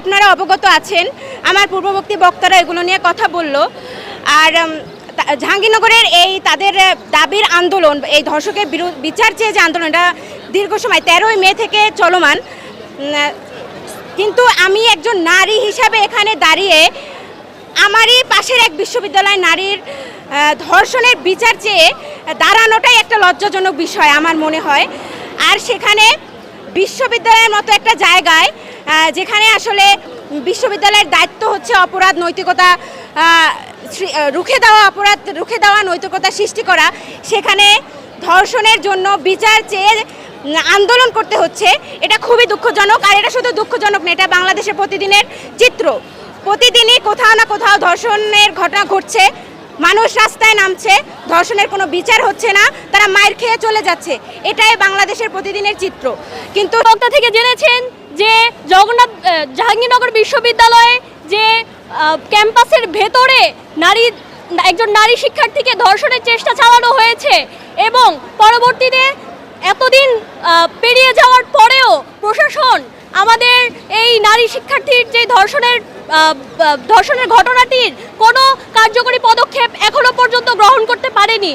আপনারা অবগত আছেন, আমার পূর্ববর্তী বক্তারা এগুলো নিয়ে কথা বলল। আর জাহাঙ্গীরনগরের এই তাদের দাবির আন্দোলন, এই ধর্ষকের বিচার চেয়ে যে আন্দোলন, এটা দীর্ঘ সময় 13ই মে থেকে চলমান। কিন্তু আমি একজন নারী হিসাবে এখানে দাঁড়িয়ে আমারই পাশের এক বিশ্ববিদ্যালয়ের নারীর ধর্ষণের বিচার চেয়ে দাঁড়ানোটাই একটা লজ্জাজনক বিষয় আমার মনে হয়। আর সেখানে বিশ্ববিদ্যালয়ের মতো একটা জায়গায়, যেখানে আসলে বিশ্ববিদ্যালয়ের দায়িত্ব হচ্ছে অপরাধ নৈতিকতা রুখে দেওয়া নৈতিকতা সৃষ্টি করা, সেখানে ধর্ষণের জন্য বিচার চেয়ে আন্দোলন করতে হচ্ছে। এটা খুবই দুঃখজনক। আর এটা শুধু দুঃখজনক না, এটা বাংলাদেশের প্রতিদিনের চিত্র। প্রতিদিনই কোথাও না কোথাও ধর্ষণের ঘটনা ঘটছে, মানুষ রাস্তায় নামছে, ধর্ষণের কোনো বিচার হচ্ছে না, তারা মাইর খেয়ে চলে যাচ্ছে। এটাই বাংলাদেশের প্রতিদিনের চিত্র। কিন্তু বক্তা থেকে জেনেছেন যে জাহাঙ্গীরনগর বিশ্ববিদ্যালয়ে যে ক্যাম্পাসের ভেতরে একজন নারী শিক্ষার্থীকে ধর্ষণের চেষ্টা চালানো হয়েছে এবং পরবর্তীতে এতদিন পেরিয়ে যাওয়ার পরেও প্রশাসন আমাদের এই নারী শিক্ষার্থীর যে ধর্ষণের ঘটনাটির কোনো কার্যকরী পদক্ষেপ এখনো পর্যন্ত গ্রহণ করতে পারেনি,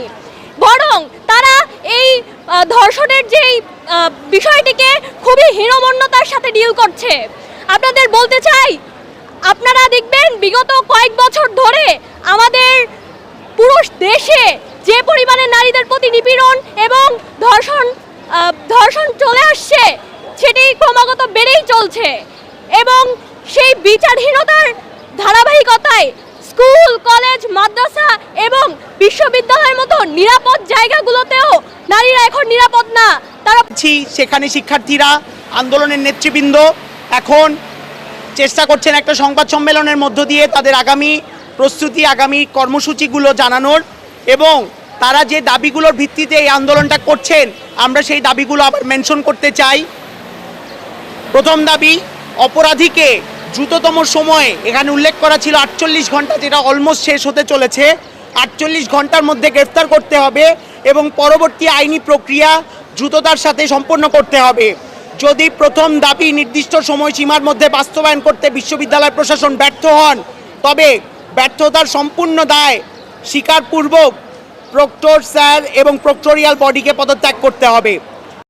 বরং তারা এই ধর্ষণের যেই বিষয়টিকে খুবই হীনমন্যতার সাথে ডিল করছে। আপনাদের বলতে চাই, আপনারা দেখবেন বিগত কয়েক বছর ধরে আমাদের পুরো দেশে যে পরিমাণে নারীদের প্রতি নিপীড়ন এবং ধর্ষণ চলে আসছে, সেটি ক্রমাগত বেড়েই চলছে। এবং সেই বিচারহীনতার ধারাবাহিকতায় স্কুল, কলেজ, মাদ্রাসা এবং বিশ্ববিদ্যালয়ের মতো নিরাপদ জায়গাগুলোতেও নারীরা এখন নিরাপদ না। তারা সেখানে শিক্ষার্থীরা, আন্দোলনের নেতৃবৃন্দ এখন চেষ্টা করছেন একটা সংবাদ সম্মেলনের মধ্য দিয়ে তাদের আগামী প্রস্তুতি, আগামী কর্মসূচিগুলো জানানোর, এবং তারা যে দাবিগুলোর ভিত্তিতে এই আন্দোলনটা করছেন আমরা সেই দাবিগুলো আবার মেনশন করতে চাই। প্রথম দাবি, অপরাধীকে দ্রুততম সময়ে, এখানে উল্লেখ করা ছিল 48 ঘন্টা, যেটা অলমোস্ট শেষ হতে চলেছে, 48 ঘন্টার মধ্যে গ্রেফতার করতে হবে এবং পরবর্তী আইনি প্রক্রিয়া দ্রুততার সাথে সম্পন্ন করতে হবে। যদি প্রথম দাবি নির্দিষ্ট সময়সীমার মধ্যে বাস্তবায়ন করতে বিশ্ববিদ্যালয় প্রশাসন ব্যর্থ হন, তবে ব্যর্থতার সম্পূর্ণ দায় স্বীকারপূর্বক প্রক্টর স্যার এবং প্রক্টোরিয়াল বডিকে পদত্যাগ করতে হবে।